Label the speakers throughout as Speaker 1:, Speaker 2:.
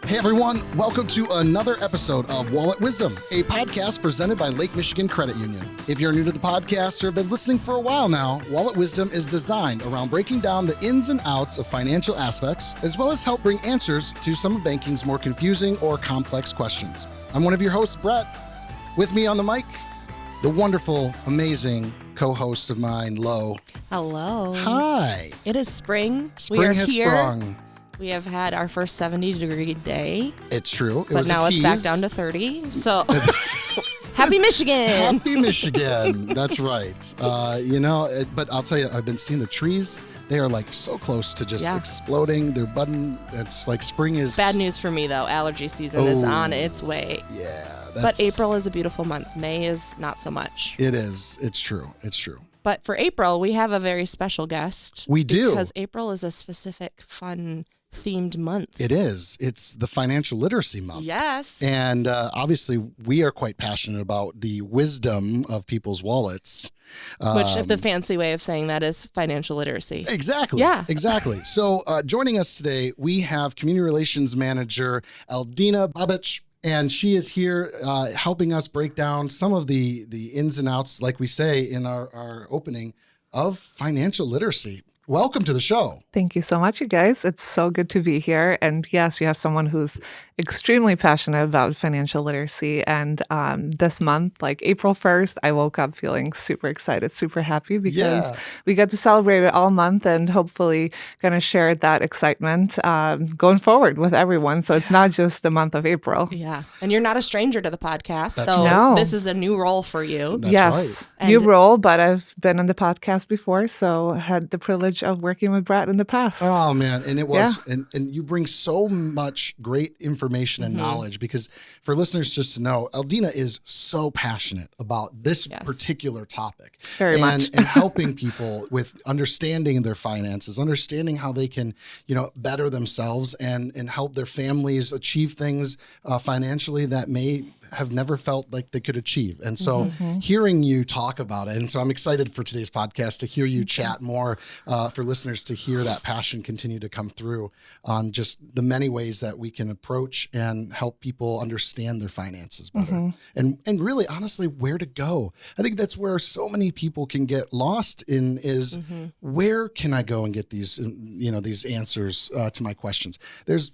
Speaker 1: Hey everyone, welcome to another episode of Wallet Wisdom, a podcast presented by Lake Michigan Credit Union. If you're new to the podcast or have been listening for a while now, Wallet Wisdom is designed around breaking down the ins and outs of financial aspects, as well as help bring answers to some of banking's more confusing or complex questions. I'm one of your hosts, Brett. With me on the mic, the wonderful, amazing co-host of mine, Lo.
Speaker 2: Hello.
Speaker 1: Hi.
Speaker 2: It is spring.
Speaker 1: Spring has sprung.
Speaker 2: We have had our first 70-degree day.
Speaker 1: It's true.
Speaker 2: But now it's back down to 30. So happy Michigan.
Speaker 1: Happy Michigan. That's right. But I'll tell you, I've been seeing the trees. They are like so close to just exploding. They're budding. It's like spring is...
Speaker 2: Bad news for me, though. Allergy season is on its way.
Speaker 1: Yeah.
Speaker 2: But April is a beautiful month. May is not so much.
Speaker 1: It is. It's true. It's true.
Speaker 2: But for April, we have a very special guest.
Speaker 1: We do.
Speaker 2: Because April is a specific, fun themed month.
Speaker 1: It is. It's the financial literacy month.
Speaker 2: Yes.
Speaker 1: And obviously, we are quite passionate about the wisdom of people's wallets.
Speaker 2: Which, if the fancy way of saying that is financial literacy.
Speaker 1: Exactly.
Speaker 2: Yeah.
Speaker 1: Exactly. So joining us today, we have Community Relations Manager Aldina Babic. And she is here helping us break down some of the ins and outs, like we say in our opening, of financial literacy. Welcome to the show.
Speaker 3: Thank you so much, you guys. It's so good to be here. And yes, you have someone who's extremely passionate about financial literacy. And this month, like April 1st, I woke up feeling super excited, super happy because we get to celebrate it all month and hopefully going to share that excitement going forward with everyone. So it's not just the month of April.
Speaker 2: Yeah. And you're not a stranger to the podcast.
Speaker 1: That's
Speaker 2: so
Speaker 1: right.
Speaker 2: This is a new role for you.
Speaker 1: That's
Speaker 3: yes.
Speaker 1: right.
Speaker 3: New role, but I've been on the podcast before. So had the privilege of working with Brett in the past.
Speaker 1: Oh man, and it was and you bring so much great information and knowledge, because for listeners just to know, Aldina is so passionate about this particular topic.
Speaker 3: Very much.
Speaker 1: And helping people with understanding their finances, understanding how they can, better themselves and help their families achieve things financially that may have never felt like they could achieve. And so hearing you talk about it, and so I'm excited for today's podcast to hear you chat more, for listeners to hear that passion continue to come through on just the many ways that we can approach and help people understand their finances better. And really, honestly, where to go. I think that's where so many people can get lost in is where can I go and get these, these answers to my questions. There's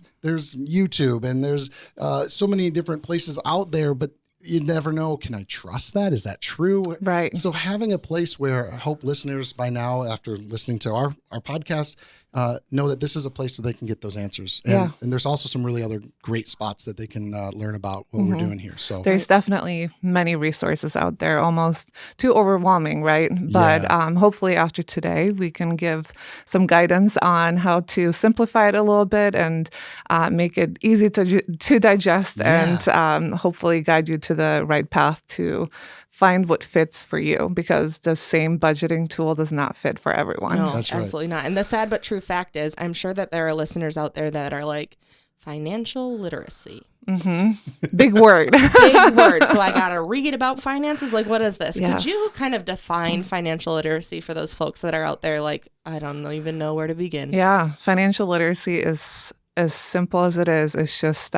Speaker 1: YouTube and there's so many different places out there, but you never know. Can I trust that? Is that true?
Speaker 3: Right.
Speaker 1: So having a place where I hope listeners by now, after listening to our podcast, know that this is a place where they can get those answers. And there's also some really other great spots that they can learn about what we're doing here. So
Speaker 3: there's definitely many resources out there, almost too overwhelming, right? But hopefully after today, we can give some guidance on how to simplify it a little bit and make it easy to digest and hopefully guide you to the right path to find what fits for you, because the same budgeting tool does not fit for everyone.
Speaker 2: No,
Speaker 1: that's right.
Speaker 2: Absolutely not. And the sad but true fact is, I'm sure that there are listeners out there that are like, financial literacy.
Speaker 3: Big word.
Speaker 2: Big word. So I got to read about finances. Like, what is this?
Speaker 3: Yes.
Speaker 2: Could you kind of define financial literacy for those folks that are out there like, I don't even know where to begin?
Speaker 3: Yeah. Financial literacy is as simple as it is. It's just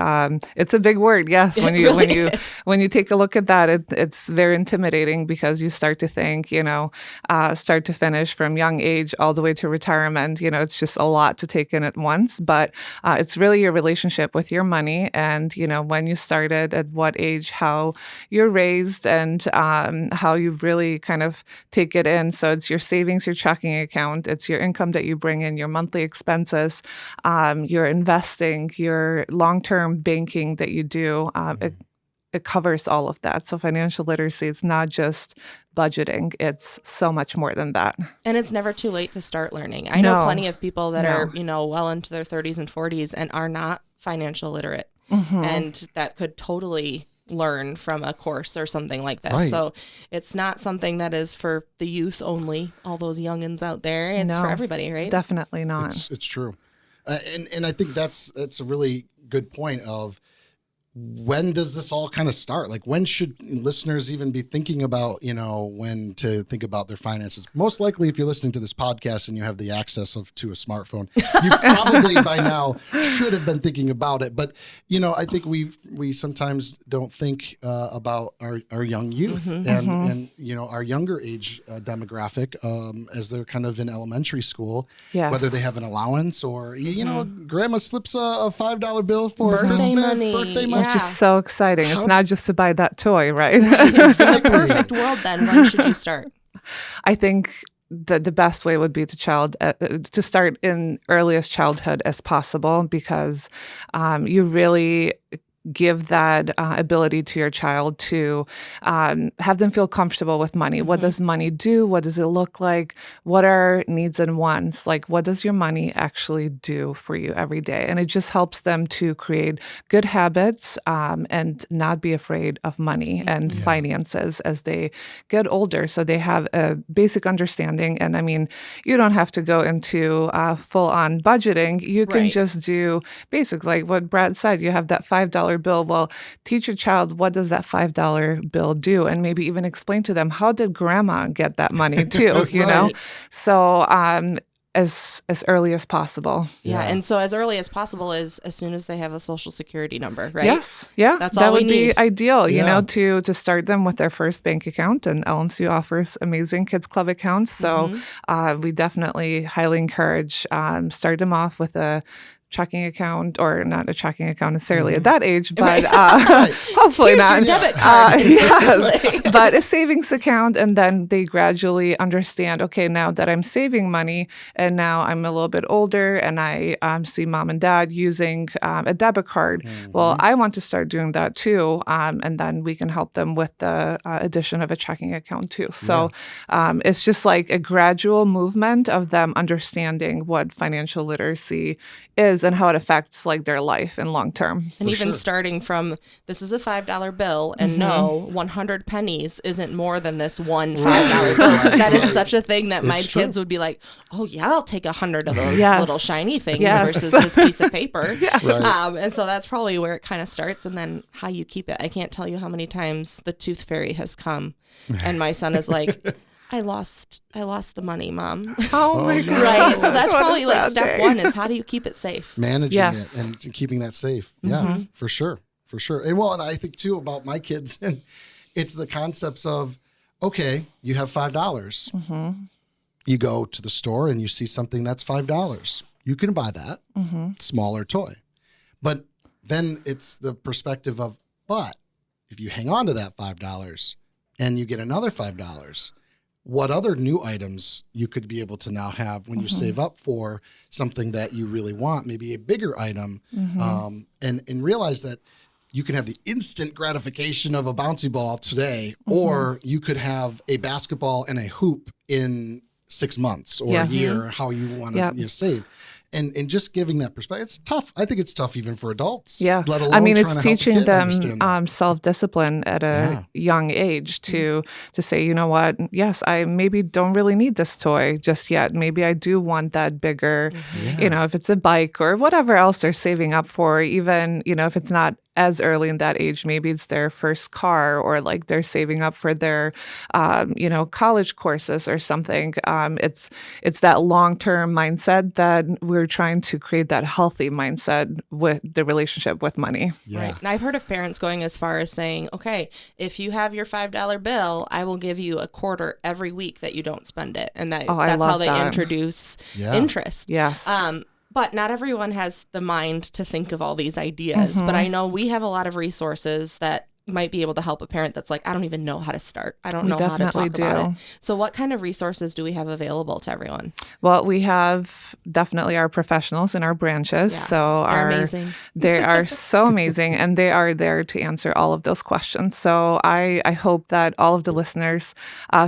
Speaker 3: it's a big word. Yes, when you take a look at that, it's very intimidating, because you start to think, start to finish from young age all the way to retirement. It's just a lot to take in at once. But it's really your relationship with your money, and when you started, at what age, how you're raised, and how you really kind of take it in. So it's your savings, your checking account, it's your income that you bring in, your monthly expenses, your investing, your long-term banking that you do. It covers all of that. So financial literacy, it's not just budgeting. It's so much more than that.
Speaker 2: And it's never too late to start learning. I know plenty of people that are, well into their 30s and 40s and are not financial literate. And that could totally learn from a course or something like this.
Speaker 1: Right.
Speaker 2: So it's not something that is for the youth only, all those youngins out there. It's for everybody, right?
Speaker 3: Definitely not.
Speaker 1: It's true. And I think that's a really good point of when does this all kind of start? Like, when should listeners even be thinking about, when to think about their finances? Most likely, if you're listening to this podcast and you have the access to a smartphone, you probably by now should have been thinking about it. But, I think we sometimes don't think about our young youth and our younger age demographic as they're kind of in elementary school, whether they have an allowance or, grandma slips a $5 bill for Christmas, birthday money.
Speaker 3: Which is so exciting. It's not just to buy that toy, right?
Speaker 2: Exactly. In the perfect world, then, when should you start?
Speaker 3: I think the best way would be to start in earliest childhood as possible, because you really give that ability to your child to have them feel comfortable with money. What does money do? What does it look like? What are needs and wants? Like, what does your money actually do for you every day? And it just helps them to create good habits and not be afraid of money and finances as they get older. So they have a basic understanding. And I mean, you don't have to go into full-on budgeting. You can just do basics, like what Brad said. You have that $5 bill. Well, teach your child, what does that $5 bill do? And maybe even explain to them, how did grandma get that money too, you know? So as early as possible.
Speaker 2: Yeah. And so as early as possible is as soon as they have a social security number, right?
Speaker 3: Yes. Yeah.
Speaker 2: That's all we need.
Speaker 3: That would be ideal, you know, to start them with their first bank account. And LMCU offers amazing Kids Club accounts. So we definitely highly encourage start them off with a checking account, or not a checking account necessarily at that age, but hopefully
Speaker 2: Here's
Speaker 3: not.
Speaker 2: Your debit card.
Speaker 3: Yes, but a savings account, and then they gradually understand, okay, now that I'm saving money and now I'm a little bit older and I see mom and dad using a debit card, well, I want to start doing that too, and then we can help them with the addition of a checking account too. So it's just like a gradual movement of them understanding what financial literacy is and how it affects like their life and long term.
Speaker 2: And even starting from, this is a $5 bill, and no, 100 pennies isn't more than this one $5 bill. That is such a thing that my kids would be like, oh yeah, I'll take 100 of those little shiny things versus this piece of paper. And so that's probably where it kind of starts, and then how you keep it. I can't tell you how many times the tooth fairy has come and my son is like, I lost the money, Mom.
Speaker 3: Oh my God.
Speaker 2: Right. So that's probably like step one, is how do you keep it safe?
Speaker 1: Managing it and keeping that safe. Yeah, for sure. For sure. And and I think too about my kids, and it's the concepts of, okay, you have $5. You go to the store and you see something that's $5. You can buy that smaller toy. But then it's the perspective of, but if you hang on to that $5 and you get another $5, what other new items you could be able to now have when you save up for something that you really want, maybe a bigger item, and realize that you can have the instant gratification of a bouncy ball today, or you could have a basketball and a hoop in 6 months or a year, how you want to save. And just giving that perspective, it's tough. I think it's tough even for adults.
Speaker 3: Yeah.
Speaker 1: Let alone
Speaker 3: I mean,
Speaker 1: trying
Speaker 3: it's
Speaker 1: to help
Speaker 3: teaching
Speaker 1: a kid
Speaker 3: them self-discipline at a young age to say, you know what, yes, I maybe don't really need this toy just yet. Maybe I do want that bigger, you know, if it's a bike or whatever else they're saving up for, even, you know, if it's not as early in that age, maybe it's their first car, or like they're saving up for their, you know, college courses or something. It's that long-term mindset that we're trying to create, that healthy mindset with the relationship with money.
Speaker 2: Right. And I've heard of parents going as far as saying, okay, if you have your $5 bill, I will give you a quarter every week that you don't spend it. And that's how they introduce interest.
Speaker 3: Yes.
Speaker 2: But not everyone has the mind to think of all these ideas. But I know we have a lot of resources that might be able to help a parent that's like, I don't even know how to start. I don't know how to talk about it. So what kind of resources do we have available to everyone?
Speaker 3: Well, we have definitely our professionals in our branches.
Speaker 2: Yes,
Speaker 3: so
Speaker 2: they're amazing.
Speaker 3: They are so amazing, and they are there to answer all of those questions. So I hope that all of the listeners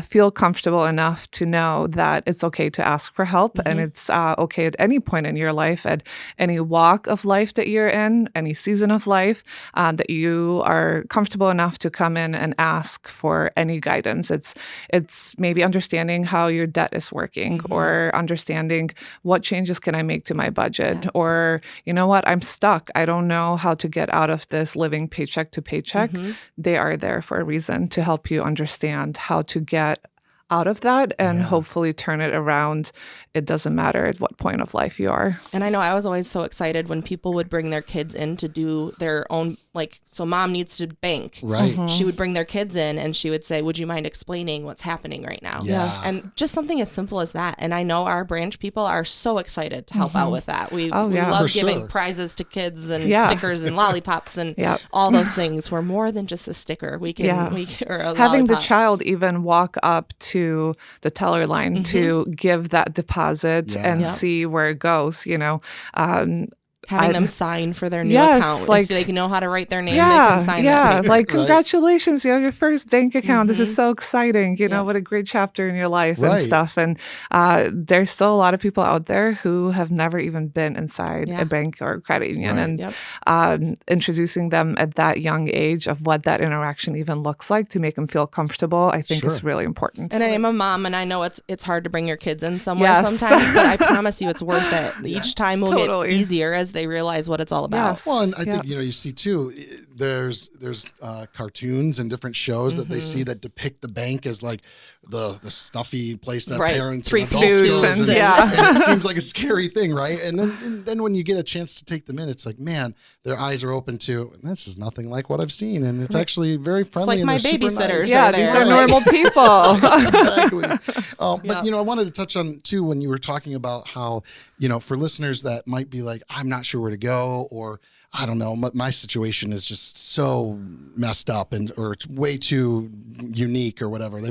Speaker 3: feel comfortable enough to know that it's okay to ask for help, and it's okay at any point in your life, at any walk of life that you're in, any season of life, that you are comfortable comfortable enough to come in and ask for any guidance. It's maybe understanding how your debt is working, or understanding what changes can I make to my budget, or you know what, I'm stuck. I don't know how to get out of this living paycheck to paycheck. They are there for a reason to help you understand how to get out of that and hopefully turn it around. It doesn't matter at what point of life you are.
Speaker 2: And I know I was always so excited when people would bring their kids in to do their own, like, so mom needs to bank.
Speaker 1: Right.
Speaker 2: She would bring their kids in and she would say, would you mind explaining what's happening right now?
Speaker 1: Yes.
Speaker 2: And just something as simple as that. And I know our branch people are so excited to help out with that. We love giving prizes to kids and stickers and lollipops and all those things. We're more than just a sticker. We can, or a
Speaker 3: having
Speaker 2: lollipop.
Speaker 3: the child even walk up to the teller line to give that deposit and see where it goes,
Speaker 2: having them sign for their new account. Like, if they know how to write their name, they can sign that paper.
Speaker 3: Like, congratulations, you have your first bank account. This is so exciting. You know, what a great chapter in your life and stuff. And there's still a lot of people out there who have never even been inside a bank or a credit union. And introducing them at that young age of what that interaction even looks like to make them feel comfortable, I think is really important.
Speaker 2: And I am a mom, and I know it's hard to bring your kids in somewhere sometimes, but I promise you it's worth it. Each time will get easier as they realize what it's all about.
Speaker 1: Well, and I think, you see too, there's cartoons and different shows that they see that depict the bank as like the stuffy place that parents and adults go. And it seems like a scary thing, right? And then when you get a chance to take them in, it's like, man, their eyes are open to, this is nothing like what I've seen, and it's actually very friendly.
Speaker 2: It's like my babysitters.
Speaker 3: Nice. These are normal people.
Speaker 1: Exactly. But I wanted to touch on too when you were talking about how, for listeners that might be like, I'm not sure where to go, or I don't know, my situation is just so messed up or it's way too unique or whatever.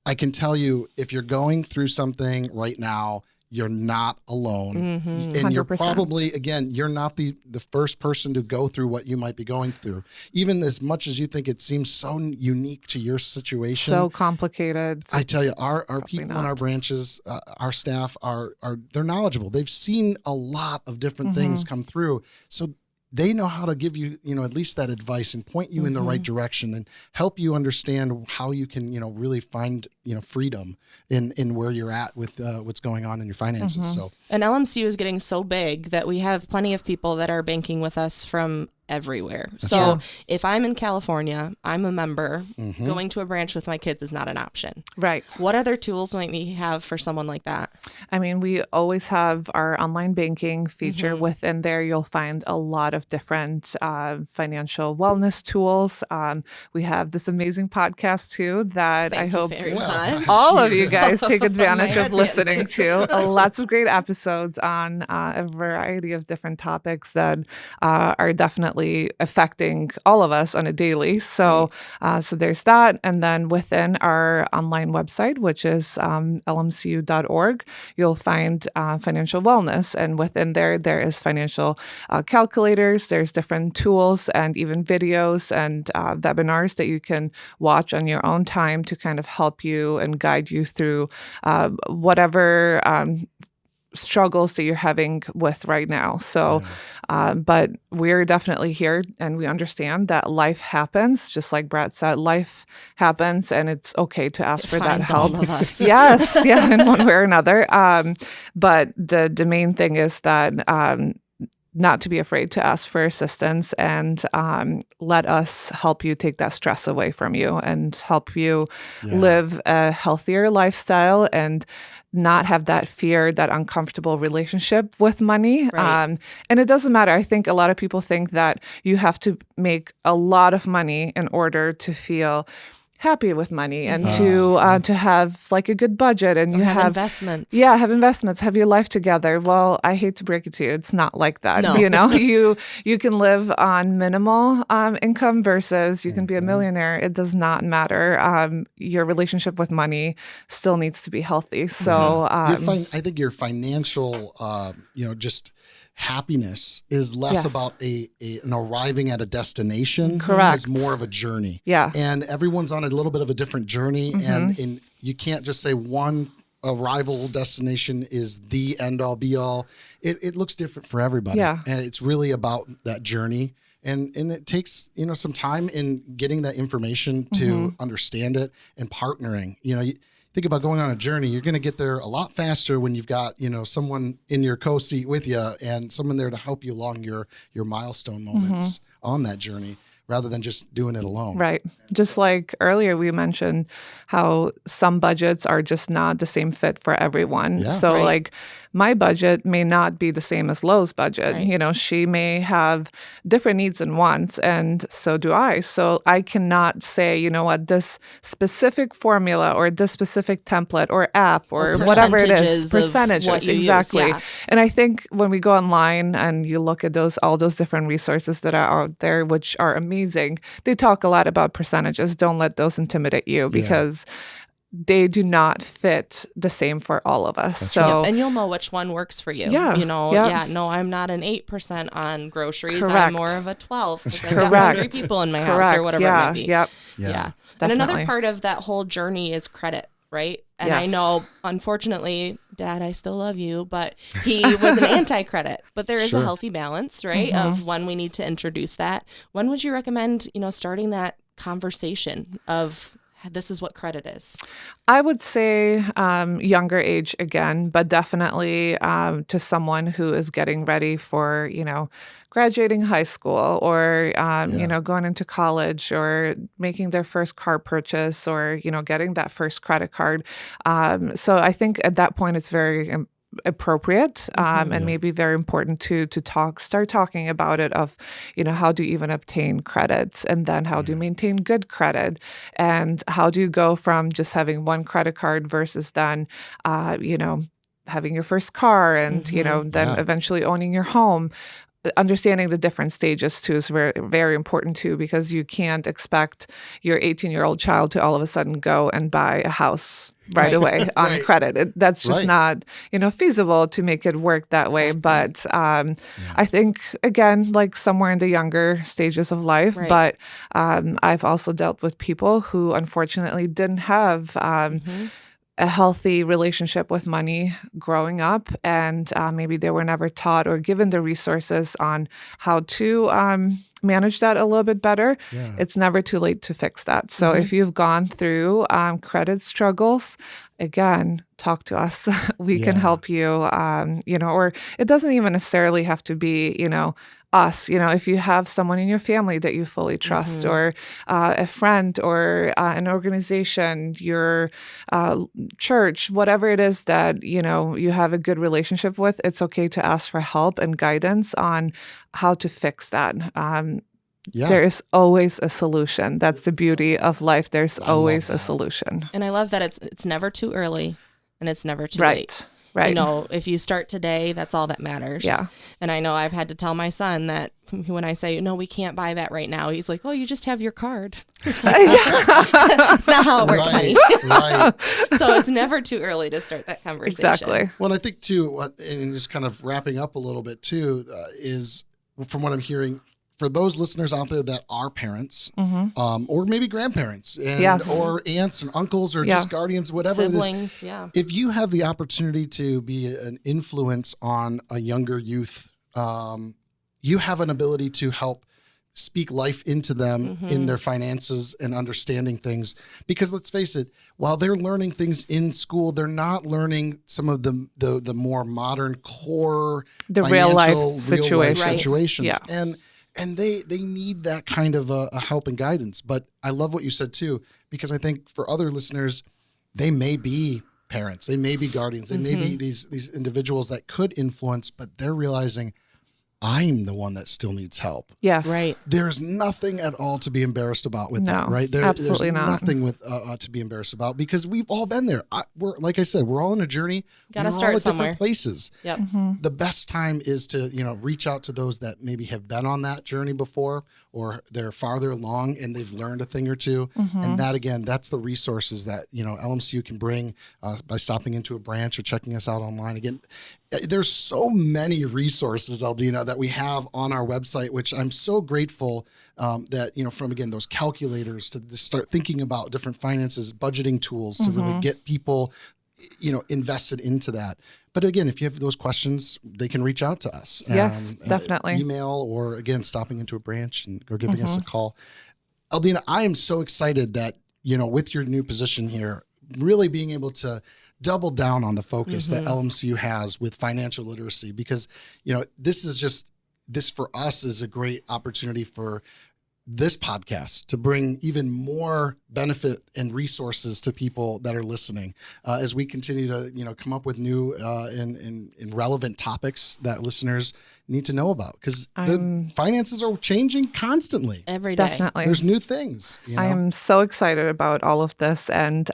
Speaker 1: I can tell you, if you're going through something right now, you're not alone. And
Speaker 3: 100%.
Speaker 1: You're probably, again, you're not the first person to go through what you might be going through. Even as much as you think it seems so unique to your situation.
Speaker 3: So complicated.
Speaker 1: I tell you, our people in our branches, our staff they're knowledgeable. They've seen a lot of different things come through. So they know how to give you, at least that advice and point you in the right direction and help you understand how you can, really find, freedom in where you're at with what's going on in your finances. So,
Speaker 2: and LMCU is getting so big that we have plenty of people that are banking with us from everywhere. So if I'm in California, I'm a member, going to a branch with my kids is not an option.
Speaker 3: Right.
Speaker 2: What other tools might we have for someone like that?
Speaker 3: I mean, we always have our online banking feature. Within there, you'll find a lot of different financial wellness tools. We have this amazing podcast too that I hope all of you guys take advantage of listening to. Lots of great episodes on a variety of different topics that are definitely affecting all of us on a daily. So there's that. And then within our online website, which is lmcu.org, you'll find financial wellness. And within there is financial calculators. There's different tools and even videos and webinars that you can watch on your own time to kind of help you and guide you through whatever struggles that you're having with right now. So, but we're definitely here and we understand that life happens, just like Brett said, life happens and it's okay to ask for that help.
Speaker 2: All of us.
Speaker 3: Yes. In one way or another. But the main thing is that, not to be afraid to ask for assistance and let us help you take that stress away from you and help you live a healthier lifestyle and not have that fear, that uncomfortable relationship with money.
Speaker 2: Right.
Speaker 3: And it doesn't matter. I think a lot of people think that you have to make a lot of money in order to feel happy with money and to have like a good budget and you have
Speaker 2: investments.
Speaker 3: Yeah, have investments, have your life together. Well, I hate to break it to you, it's not like that.
Speaker 2: No.
Speaker 3: You can live on minimal income versus you can be a millionaire. It does not matter. Your relationship with money still needs to be healthy. So
Speaker 1: I think your financial, just happiness is less about an arriving at a destination.
Speaker 3: Correct.
Speaker 1: It's more of a journey.
Speaker 3: Yeah.
Speaker 1: And everyone's on a little bit of a different journey. And you can't just say one arrival destination is the end all be all. It looks different for everybody.
Speaker 3: Yeah.
Speaker 1: And it's really about that journey and it takes, some time in getting that information to understand it and partnering. You think about going on a journey, you're going to get there a lot faster when you've got, someone in your co-seat with you and someone there to help you along your milestone moments on that journey, rather than just doing it alone.
Speaker 3: Right. Just like earlier we mentioned how some budgets are just not the same fit for everyone.
Speaker 1: Yeah.
Speaker 3: So like my budget may not be the same as Lo's budget.
Speaker 2: Right.
Speaker 3: She may have different needs and wants, and so do I. So I cannot say, this specific formula or this specific template or app or whatever it is, percentages, exactly.
Speaker 2: Use, yeah.
Speaker 3: And I think when we go online and you look at all those different resources that are out there, which are amazing, they talk a lot about percentages. Don't let those intimidate you, because they do not fit the same for all of us.
Speaker 1: That's
Speaker 3: so,
Speaker 2: and you'll know which one works for you.
Speaker 3: Yeah.
Speaker 2: No, I'm not an 8% on groceries.
Speaker 3: Correct.
Speaker 2: I'm more of a 12 because I've got hungry people in my house or whatever it might be.
Speaker 3: Yep.
Speaker 2: Yeah. And another part of that whole journey is credit, right? And I know, unfortunately, Dad, I still love you, but he was an anti-credit. But there is a healthy balance, right, of when we need to introduce that. When would you recommend, starting that conversation of this is what credit is?
Speaker 3: I would say younger age again, but definitely to someone who is getting ready for, graduating high school or, going into college or making their first car purchase or, getting that first credit card. So I think at that point it's very appropriate and maybe very important to start talking about it of, how do you even obtain credits, and then how do you maintain good credit, and how do you go from just having one credit card versus then, having your first car and, then eventually owning your home. Understanding the different stages too is very, very important too, because you can't expect your 18-year-old child to all of a sudden go and buy a house right away on credit. That's just not, feasible to make it work that way. But I think, again, like somewhere in the younger stages of life, but I've also dealt with people who unfortunately didn't have a healthy relationship with money growing up, and maybe they were never taught or given the resources on how to manage that a little bit better. It's never too late to fix that. So if you've gone through credit struggles, again, talk to us. We can help you, or it doesn't even necessarily have to be, us, if you have someone in your family that you fully trust, or a friend, or an organization, your church, whatever it is that, you have a good relationship with, it's okay to ask for help and guidance on how to fix that. There is always a solution. That's the beauty of life. There's always a solution.
Speaker 2: And I love that it's never too early and it's never too late.
Speaker 3: Right.
Speaker 2: If you start today, that's all that matters.
Speaker 3: Yeah.
Speaker 2: And I know I've had to tell my son that when I say, no, we can't buy that right now, he's like, oh, you just have your card. It's like, that's not how it works, honey.
Speaker 1: Right.
Speaker 2: So it's never too early to start that conversation.
Speaker 3: Exactly.
Speaker 1: Well, I think too, and just kind of wrapping up a little bit too, is from what I'm hearing, for those listeners out there that are parents, or maybe grandparents, and or aunts and uncles, or just guardians, whatever
Speaker 2: siblings,
Speaker 1: it is, if you have the opportunity to be an influence on a younger youth, you have an ability to help speak life into them in their finances and understanding things. Because let's face it, while they're learning things in school, they're not learning some of the more modern core
Speaker 3: real life
Speaker 1: situations.
Speaker 3: Yeah.
Speaker 1: And they need that kind of a help and guidance. But I love what you said too, because I think for other listeners, they may be parents, they may be guardians, they may be these individuals that could influence, but they're realizing I'm the one that still needs help.
Speaker 3: Yes.
Speaker 2: Right.
Speaker 1: There's nothing at all to be embarrassed about with that, right?
Speaker 3: Absolutely
Speaker 1: there's
Speaker 3: not.
Speaker 1: Nothing with to be embarrassed about, because we've all been there. We're, like I said, we're all in a journey.
Speaker 2: Gotta
Speaker 1: we're
Speaker 2: start
Speaker 1: all at
Speaker 2: somewhere.
Speaker 1: different places.
Speaker 2: Yep.
Speaker 1: The best time is to, reach out to those that maybe have been on that journey before, or they're farther along and they've learned a thing or two. And that, again, that's the resources that, LMCU can bring by stopping into a branch or checking us out online. Again, there's so many resources, Aldina, that we have on our website, which I'm so grateful that, from, again, those calculators to start thinking about different finances, budgeting tools to really get people invested into that. But again, if you have those questions, they can reach out to us.
Speaker 3: Yes, definitely.
Speaker 1: Email, or again, stopping into a branch or giving us a call. Aldina, I am so excited that, with your new position here, really being able to double down on the focus that LMCU has with financial literacy, because, this for us is a great opportunity for this podcast to bring even more benefit and resources to people that are listening as we continue to, come up with new and relevant topics that listeners need to know about, because the finances are changing constantly.
Speaker 2: Every day.
Speaker 3: Definitely.
Speaker 1: There's new things.
Speaker 3: I am so excited about all of this. And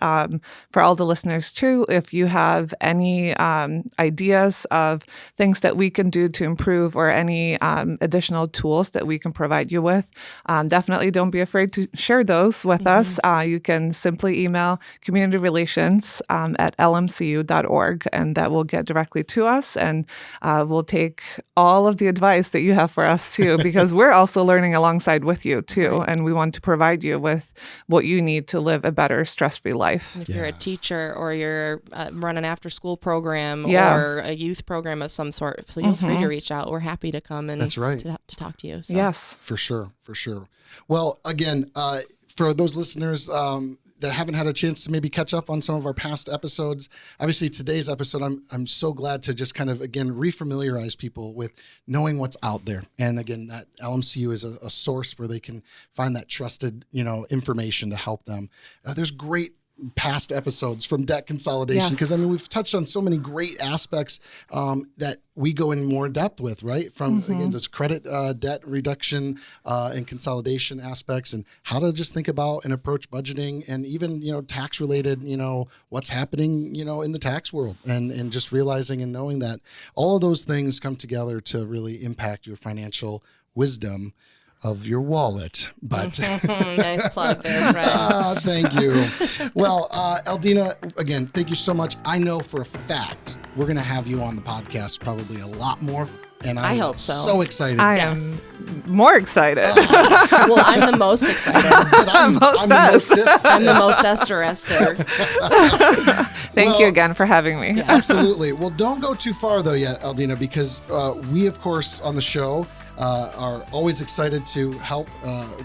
Speaker 3: for all the listeners too, if you have any ideas of things that we can do to improve, or any additional tools that we can provide you with, definitely don't be afraid to share those with us. You can simply email communityrelations at lmcu.org, and that will get directly to us. And we'll take all of the advice that you have for us too, because we're also learning alongside with you too. Right. And we want to provide you with what you need to live a better stress-free life.
Speaker 2: If you're a teacher, or you're run an after-school program or a youth program of some sort, feel free to reach out. We're happy to come and
Speaker 1: That's right.
Speaker 2: to talk to you. So.
Speaker 3: Yes.
Speaker 1: For sure. Well, again, for those listeners that haven't had a chance to maybe catch up on some of our past episodes, obviously today's episode, I'm so glad to just kind of, again, refamiliarize people with knowing what's out there. And again, that LMCU is a source where they can find that trusted, information to help them. There's great past episodes from debt consolidation, because we've touched on so many great aspects that we go in more depth with, right? From again, this credit debt reduction and consolidation aspects, and how to just think about and approach budgeting, and even tax related, what's happening in the tax world, and just realizing and knowing that all of those things come together to really impact your financial wisdom of your wallet. But
Speaker 2: nice plug there, Fred.
Speaker 1: Thank you. Well, Aldina, again, thank you so much. I know for a fact we're going to have you on the podcast probably a lot more, and I
Speaker 2: hope so.
Speaker 1: So excited.
Speaker 3: I am more excited.
Speaker 2: Well, I'm the most excited.
Speaker 1: I'm the
Speaker 2: most Esther.
Speaker 3: Thank you again for having me.
Speaker 2: Yeah.
Speaker 1: Absolutely. Well, don't go too far though yet, Aldina, because we, of course, on the show are always excited to help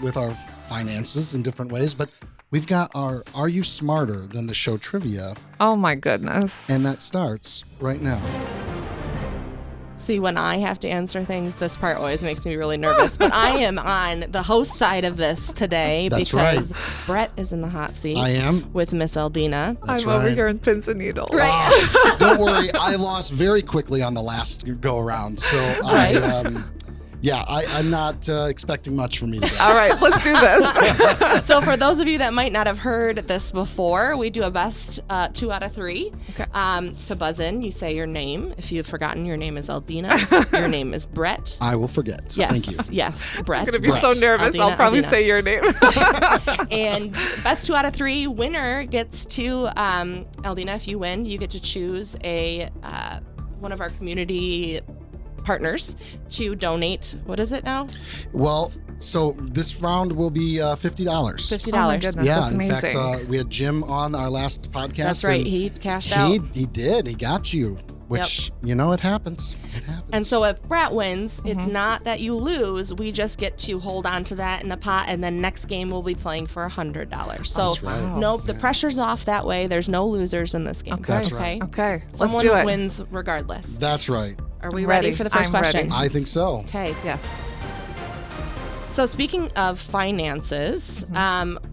Speaker 1: with our finances in different ways, but we've got our Are You Smarter Than the Show trivia.
Speaker 3: Oh my goodness.
Speaker 1: And that starts right now.
Speaker 2: See, when I have to answer things, this part always makes me really nervous. But I am on the host side of this today.
Speaker 1: That's
Speaker 2: because
Speaker 1: right.
Speaker 2: Brett is in the hot seat.
Speaker 1: I am.
Speaker 2: With Miss Aldina.
Speaker 1: That's
Speaker 3: I'm
Speaker 1: right.
Speaker 3: over here in pins and needles.
Speaker 2: Right.
Speaker 1: Don't worry, I lost very quickly on the last go around. So
Speaker 2: right.
Speaker 1: I'm not expecting much from you today.
Speaker 3: All right, let's do this.
Speaker 2: So for those of you that might not have heard this before, we do a best 2 out of 3.
Speaker 3: Okay.
Speaker 2: To buzz in, you say your name. If you've forgotten, your name is Aldina. Your name is Brett.
Speaker 1: I will forget. So
Speaker 2: Yes,
Speaker 1: thank you.
Speaker 2: yes, Brett.
Speaker 3: I'm going to be so nervous.
Speaker 2: Aldina,
Speaker 3: I'll probably
Speaker 2: Aldina.
Speaker 3: say your name.
Speaker 2: And best 2 out of 3 winner gets to, Aldina, if you win, you get to choose a one of our community partners to donate. What is it now?
Speaker 1: Well, so this round will be $50.
Speaker 2: $50.
Speaker 3: Oh my goodness,
Speaker 1: Yeah,
Speaker 3: that's
Speaker 1: in
Speaker 3: amazing.
Speaker 1: fact, we had Jim on our last podcast.
Speaker 2: That's right.
Speaker 1: and
Speaker 2: He cashed out.
Speaker 1: He did. He got you, which, it happens. It happens.
Speaker 2: And so if Brett wins, it's not that you lose. We just get to hold on to that in the pot, and then next game we'll be playing for $100. So
Speaker 1: That's right.
Speaker 2: nope, the pressure's off that way. There's no losers in this game.
Speaker 3: Okay.
Speaker 1: That's
Speaker 2: okay.
Speaker 1: right.
Speaker 3: Okay,
Speaker 2: Someone
Speaker 3: let's do it.
Speaker 2: wins regardless.
Speaker 1: That's right.
Speaker 2: Are we
Speaker 3: Ready.
Speaker 2: ready for the 1st
Speaker 3: I'm
Speaker 2: question?
Speaker 3: ready.
Speaker 1: I think so.
Speaker 2: Okay.
Speaker 3: Yes.
Speaker 2: So speaking of finances,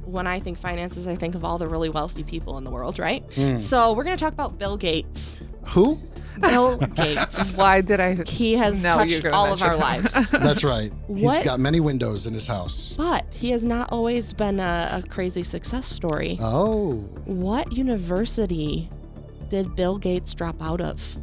Speaker 2: when I think finances, I think of all the really wealthy people in the world, right? So we're going to talk about Bill Gates.
Speaker 1: Who?
Speaker 2: Bill Gates.
Speaker 3: Why did I?
Speaker 2: He has
Speaker 3: know you're
Speaker 2: touched
Speaker 3: gonna
Speaker 2: all of our
Speaker 3: mention
Speaker 2: lives.
Speaker 1: That's right. He's
Speaker 2: What?
Speaker 1: got many windows in his house.
Speaker 2: But he has not always been a crazy success story.
Speaker 1: Oh.
Speaker 2: What university did Bill Gates drop out of?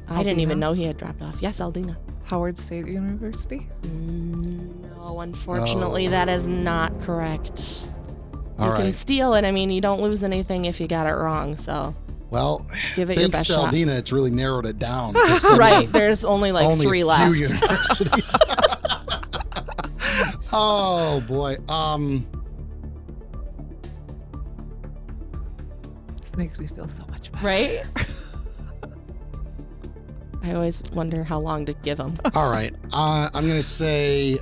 Speaker 2: I didn't even know he had dropped off. Yes, Aldina.
Speaker 3: Howard State University.
Speaker 2: No, unfortunately, that is not correct.
Speaker 1: All
Speaker 2: You can
Speaker 1: right.
Speaker 2: steal it. I mean, you don't lose anything if you got it wrong. So
Speaker 1: Well,
Speaker 2: give it your
Speaker 1: thanks
Speaker 2: best
Speaker 1: to
Speaker 2: shot.
Speaker 1: Aldina, it's really narrowed it down.
Speaker 2: Right. There's only like
Speaker 1: Only
Speaker 2: 3
Speaker 1: a
Speaker 2: left.
Speaker 1: few universities. Oh boy.
Speaker 3: This makes me feel so much better.
Speaker 2: Right? I always wonder how long to give them.
Speaker 1: All right. I'm gonna say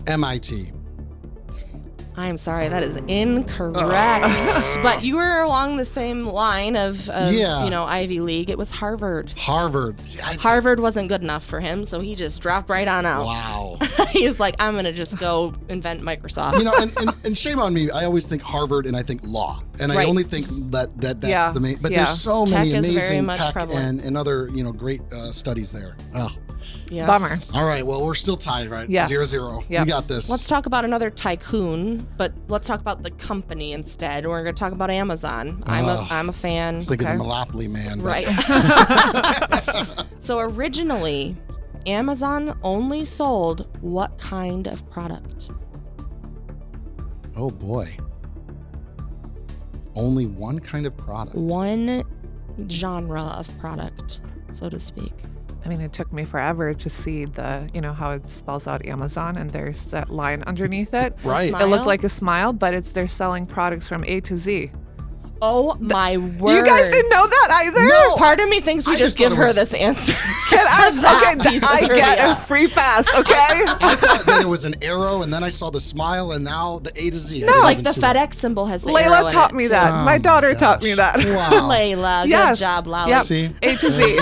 Speaker 1: MIT.
Speaker 2: I'm sorry, that is incorrect. But you were along the same line of Ivy League. It was Harvard.
Speaker 1: Harvard. See,
Speaker 2: Harvard wasn't good enough for him, so he just dropped right on out.
Speaker 1: Wow.
Speaker 2: He was like, I'm gonna just go invent Microsoft.
Speaker 1: You know, and shame on me. I always think Harvard and I think law, and I only think that's the main. But there's so many amazing tech and other great studies there. Oh.
Speaker 2: Yes.
Speaker 3: Bummer.
Speaker 1: All right. Well, we're still tied, right?
Speaker 3: Yes.
Speaker 1: 0-0.
Speaker 3: Yep.
Speaker 1: We got this.
Speaker 2: Let's talk about another tycoon, but let's talk about the company instead. We're going to talk about Amazon. I'm a fan.
Speaker 1: It's like the Monopoly man.
Speaker 2: Right. So originally, Amazon only sold what kind of product?
Speaker 1: Oh boy. Only one kind of product.
Speaker 2: One genre of product, so to speak.
Speaker 3: I mean, it took me forever to see how it spells out Amazon, and there's that line underneath it.
Speaker 1: Right.
Speaker 3: It looked like a smile, but they're selling products from A to Z.
Speaker 2: Oh my word!
Speaker 3: You guys didn't know that either?
Speaker 2: No. Part of me thinks we just give her this answer.
Speaker 3: I get a free pass, okay?
Speaker 1: I thought that it was an arrow, and then I saw the smile, and now the A to Z.
Speaker 2: No, like the FedEx symbol has the arrow in it.
Speaker 3: Layla taught me that.
Speaker 1: Oh
Speaker 3: my daughter taught me that.
Speaker 1: Wow.
Speaker 2: Layla,
Speaker 3: Yes.
Speaker 2: good job, Lala.
Speaker 3: Yep.
Speaker 1: See?
Speaker 3: A to Z.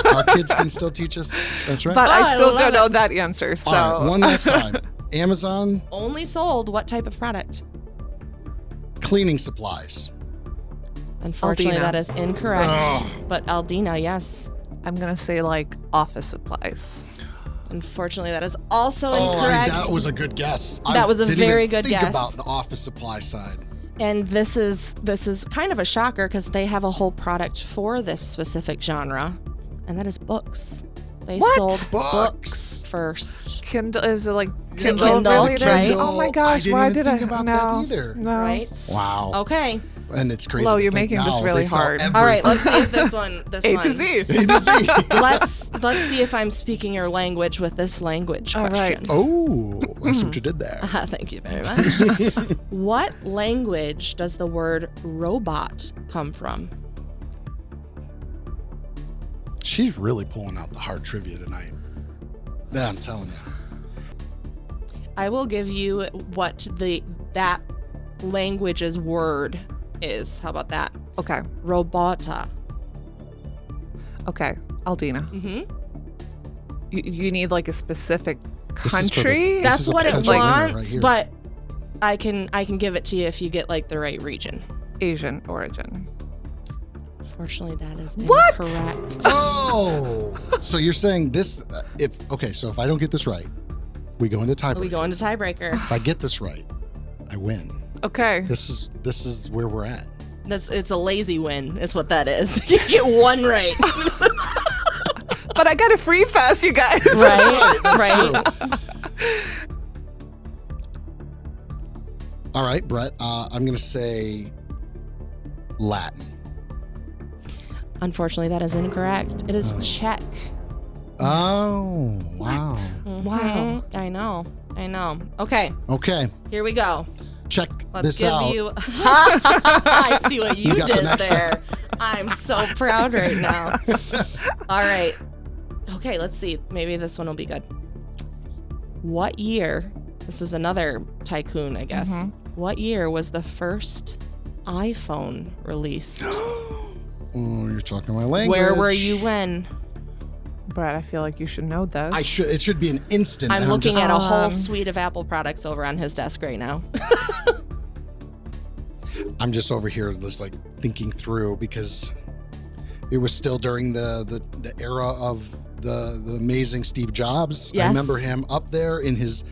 Speaker 1: Our kids can still teach us. That's right.
Speaker 3: But I still don't know
Speaker 2: it.
Speaker 3: that answer. So
Speaker 1: All right, one last time. Amazon
Speaker 2: Only sold what type of product?
Speaker 1: cleaning supplies.
Speaker 2: Unfortunately,
Speaker 3: Aldina.
Speaker 2: that is incorrect.
Speaker 1: Ugh.
Speaker 2: But Aldina, yes.
Speaker 3: I'm gonna say like office supplies.
Speaker 2: Unfortunately, that is also
Speaker 1: Oh,
Speaker 2: incorrect.
Speaker 1: that was a good guess.
Speaker 2: That was a
Speaker 1: didn't
Speaker 2: very
Speaker 1: even
Speaker 2: good
Speaker 1: think
Speaker 2: guess.
Speaker 1: about the office supply side.
Speaker 2: And this is kind of a shocker because they have a whole product for this specific genre, and that is books. They
Speaker 3: What?
Speaker 2: sold
Speaker 1: Books.
Speaker 2: books first.
Speaker 3: Kindle is it like
Speaker 1: Yeah,
Speaker 3: Kindle
Speaker 2: Kindle,
Speaker 3: related?
Speaker 2: right?
Speaker 3: Oh my
Speaker 1: I
Speaker 3: gosh!
Speaker 1: didn't
Speaker 3: Why
Speaker 1: even
Speaker 3: did
Speaker 1: think
Speaker 3: I
Speaker 1: about
Speaker 3: no,
Speaker 1: that either.
Speaker 3: No.
Speaker 2: Right?
Speaker 1: Wow.
Speaker 2: Okay.
Speaker 1: And it's crazy.
Speaker 3: Flo,
Speaker 1: to
Speaker 3: you're
Speaker 1: think
Speaker 3: making this
Speaker 1: now
Speaker 3: really
Speaker 1: they sell
Speaker 3: hard.
Speaker 1: everything.
Speaker 2: All right. Let's see if this one.
Speaker 3: A to Z.
Speaker 1: A to Z.
Speaker 2: Let's see if I'm speaking your language with this language
Speaker 3: All right.
Speaker 2: question.
Speaker 1: Oh, I see what you did there.
Speaker 2: Thank you very much. What language does the word robot come from?
Speaker 1: She's really pulling out the hard trivia tonight. Yeah, I'm telling you.
Speaker 2: I will give you what that language's word is. How about that?
Speaker 3: Okay.
Speaker 2: Robota.
Speaker 3: Okay. Aldina,
Speaker 2: Mm-hmm.
Speaker 3: you need like a specific
Speaker 1: This is for the-
Speaker 3: country.
Speaker 1: This
Speaker 2: That's
Speaker 1: is a
Speaker 2: what it
Speaker 1: potential winner right
Speaker 2: wants,
Speaker 1: here.
Speaker 2: but I can give it to you if you get like the right region.
Speaker 3: Asian origin.
Speaker 2: Unfortunately, that is
Speaker 3: What?
Speaker 2: incorrect.
Speaker 1: Oh, so you're saying this? So if I don't get this right, we go into tiebreaker.
Speaker 2: We go into tiebreaker.
Speaker 1: If I get this right, I win.
Speaker 3: Okay.
Speaker 1: This is where we're at.
Speaker 2: It's a lazy win, is what that is. You get one right.
Speaker 3: But I got a free pass, you guys.
Speaker 2: Right?
Speaker 1: That's
Speaker 2: Right.
Speaker 1: true. All right, Brett. I'm gonna say Latin.
Speaker 2: Unfortunately, that is incorrect. It is Czech.
Speaker 1: Oh, wow.
Speaker 3: Wow.
Speaker 2: I know. Okay,
Speaker 1: Okay,
Speaker 2: here we go.
Speaker 1: check
Speaker 2: Let's
Speaker 1: this
Speaker 2: give
Speaker 1: out.
Speaker 2: you. I see what you
Speaker 1: You got the
Speaker 2: did
Speaker 1: next
Speaker 2: there. I'm so proud right now. All right. Okay, let's see. Maybe this one will be good. What year? This is another tycoon, I guess.
Speaker 3: Mhm.
Speaker 2: What year was the first iPhone released?
Speaker 1: Oh, you're talking my language.
Speaker 2: Where were you when?
Speaker 3: Brett, I feel like you should know this.
Speaker 1: I should. It should be an instant.
Speaker 2: I'm
Speaker 1: and
Speaker 2: looking
Speaker 1: just-
Speaker 2: at a whole
Speaker 3: Um,
Speaker 2: suite of Apple products over on his desk right now.
Speaker 1: I'm just over here, just like thinking through because it was still during the era of the amazing Steve Jobs.
Speaker 2: Yes.
Speaker 1: I remember him up there in his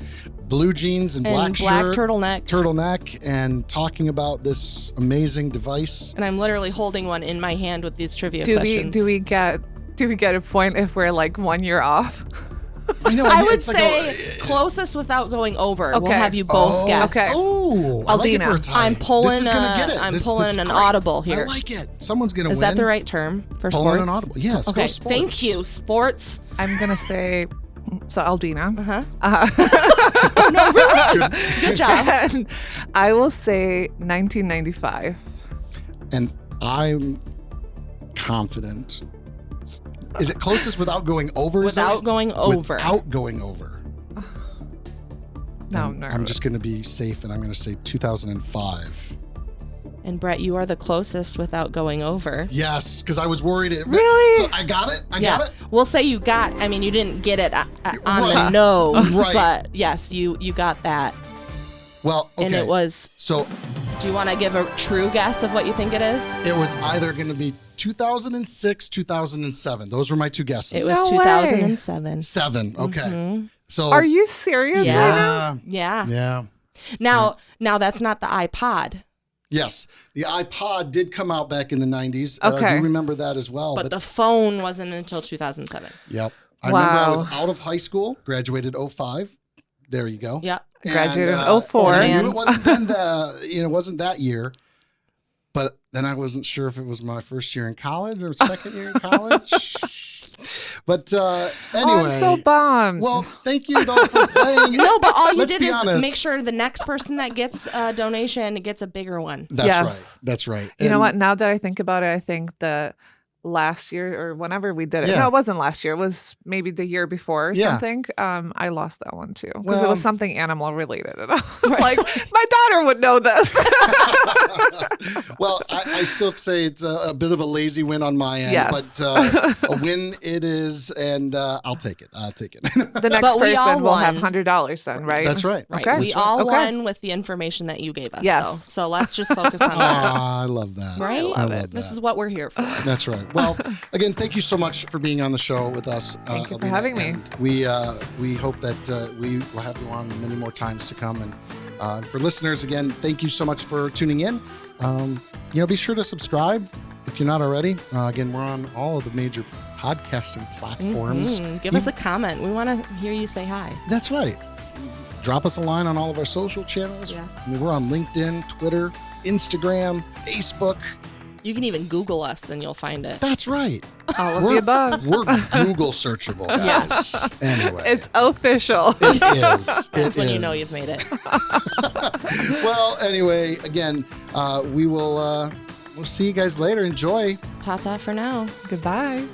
Speaker 1: blue jeans and black shirt, turtleneck, and talking about this amazing device.
Speaker 2: And I'm literally holding one in my hand with these trivia
Speaker 3: do
Speaker 2: questions.
Speaker 3: we get a point if we're like 1 year off?
Speaker 1: I know.
Speaker 2: I would
Speaker 1: it's like
Speaker 2: say closest without going over. We'll
Speaker 3: Okay.
Speaker 2: have you both guess.
Speaker 3: Okay.
Speaker 1: Oh, I like it for a
Speaker 3: Aldina,
Speaker 1: tie.
Speaker 2: I'm pulling
Speaker 1: This is gonna
Speaker 2: a-
Speaker 1: get it.
Speaker 2: I'm
Speaker 1: This-
Speaker 2: pulling
Speaker 1: that's
Speaker 2: an
Speaker 1: great.
Speaker 2: audible here.
Speaker 1: I like it. Someone's gonna
Speaker 2: Is
Speaker 1: win.
Speaker 2: that the right term for
Speaker 1: Pulling
Speaker 2: sports?
Speaker 1: an audible. Yes.
Speaker 2: Okay,
Speaker 1: Go sports.
Speaker 2: thank you. Sports.
Speaker 3: I'm gonna say So Aldina.
Speaker 2: No, really? Good job.
Speaker 3: And I will say 1995.
Speaker 1: And I'm confident. Is it closest without going over?
Speaker 2: Without going over.
Speaker 1: Without going over.
Speaker 3: No,
Speaker 1: I'm just going to be safe, and I'm going to say 2005.
Speaker 2: And Brett, you are the closest without going over.
Speaker 1: Yes, because I was worried.
Speaker 3: Really?
Speaker 1: So I got it? I got it?
Speaker 2: We'll say you got, I mean, you didn't get it on the nose,
Speaker 1: Right.
Speaker 2: but yes, you got that.
Speaker 1: Well, okay.
Speaker 2: And it was,
Speaker 1: So
Speaker 2: do you want to give a true guess of what you think it is?
Speaker 1: it was either going to be 2006, 2007. Those were my two guesses.
Speaker 2: It was
Speaker 3: No way.
Speaker 2: 2007.
Speaker 1: 7. Okay. So
Speaker 3: Are you serious right now?
Speaker 2: Yeah.
Speaker 1: Yeah.
Speaker 2: Now that's not the iPod,
Speaker 1: Yes. The iPod did come out back in the 90s.
Speaker 3: Okay.
Speaker 1: I do remember that as well.
Speaker 2: but the phone wasn't until 2007.
Speaker 1: Yep. I remember I was
Speaker 3: Wow.
Speaker 1: out of high school, graduated 05. There you go.
Speaker 2: Yep.
Speaker 3: Graduated in
Speaker 1: And,
Speaker 3: 04.
Speaker 1: and I
Speaker 2: Man.
Speaker 1: knew it wasn't then it wasn't that year. But then I wasn't sure if it was my first year in college or second year in college. But anyway.
Speaker 3: Oh, I'm so bummed.
Speaker 1: Well, thank you though for playing.
Speaker 2: No, but all you
Speaker 1: Let's
Speaker 2: did
Speaker 1: be
Speaker 2: is
Speaker 1: honest.
Speaker 2: make sure the next person that gets a donation gets a bigger one.
Speaker 1: That's
Speaker 3: Yes.
Speaker 1: right. That's right.
Speaker 3: You know
Speaker 1: And-
Speaker 3: what? Now that I think about it, I think the last year or whenever we did it.
Speaker 1: Yeah.
Speaker 3: No, it wasn't last year. It was maybe the year before or
Speaker 1: Yeah.
Speaker 3: something. I lost that one too because it
Speaker 1: Well-
Speaker 3: was something animal related. And I was like, my daughter would know this.
Speaker 1: Well, I still say it's a bit of a lazy win on my end,
Speaker 3: Yes.
Speaker 1: but a win it is, and I'll take it. I'll take it.
Speaker 3: The next
Speaker 2: But we all
Speaker 3: person will have
Speaker 2: won.
Speaker 3: $100 then, right?
Speaker 1: That's right.
Speaker 2: Right.
Speaker 3: Okay.
Speaker 2: We all
Speaker 3: Okay.
Speaker 2: won with the information that you gave us.
Speaker 3: Yes.
Speaker 2: Though. So let's just focus on that.
Speaker 1: Ah, I love that.
Speaker 2: Right?
Speaker 1: I love
Speaker 2: This
Speaker 1: that.
Speaker 2: is what we're here for.
Speaker 1: That's right. Well, again, thank you so much for being on the show with us.
Speaker 3: Thank you for
Speaker 1: Aldina,
Speaker 3: having me.
Speaker 1: and we hope that we will have you on many more times to come. And for listeners, again, thank you so much for tuning in. Be sure to subscribe if you're not already. Again, we're on all of the major podcasting platforms.
Speaker 2: Give us a comment. We want to hear you say hi.
Speaker 1: That's right. Drop us a line on all of our social channels.
Speaker 2: Yes.
Speaker 1: I mean, we're on LinkedIn, Twitter, Instagram, Facebook.
Speaker 2: You can even Google us and you'll find it.
Speaker 1: That's right.
Speaker 3: All of the above.
Speaker 1: We're Google searchable, guys.
Speaker 2: Yes.
Speaker 1: Anyway.
Speaker 3: It's official.
Speaker 1: It is.
Speaker 2: That's when you know you've made it.
Speaker 1: Well, anyway, again, we'll see you guys later. Enjoy.
Speaker 2: Ta-ta for now.
Speaker 3: Goodbye.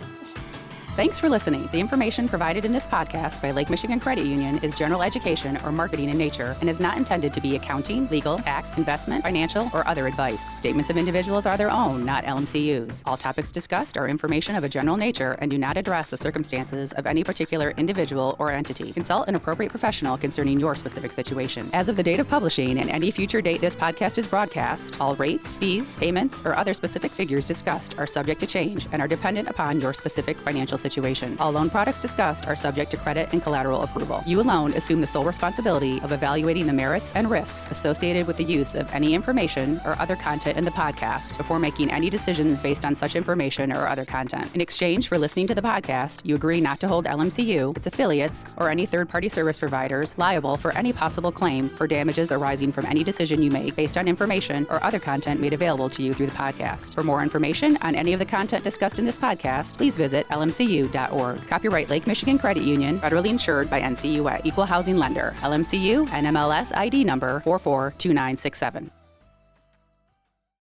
Speaker 4: Thanks for listening. The information provided in this podcast by Lake Michigan Credit Union is general education or marketing in nature and is not intended to be accounting, legal, tax, investment, financial, or other advice. Statements of individuals are their own, not LMCU's. All topics discussed are information of a general nature and do not address the circumstances of any particular individual or entity. Consult an appropriate professional concerning your specific situation. As of the date of publishing and any future date this podcast is broadcast, all rates, fees, payments, or other specific figures discussed are subject to change and are dependent upon your specific financial situation. All loan products discussed are subject to credit and collateral approval. You alone assume the sole responsibility of evaluating the merits and risks associated with the use of any information or other content in the podcast before making any decisions based on such information or other content. In exchange for listening to the podcast, you agree not to hold LMCU, its affiliates, or any third-party service providers liable for any possible claim for damages arising from any decision you make based on information or other content made available to you through the podcast. For more information on any of the content discussed in this podcast, please visit LMCU.org. Copyright Lake Michigan Credit Union, federally insured by NCUA, Equal Housing Lender, LMCU, NMLS ID number 442967.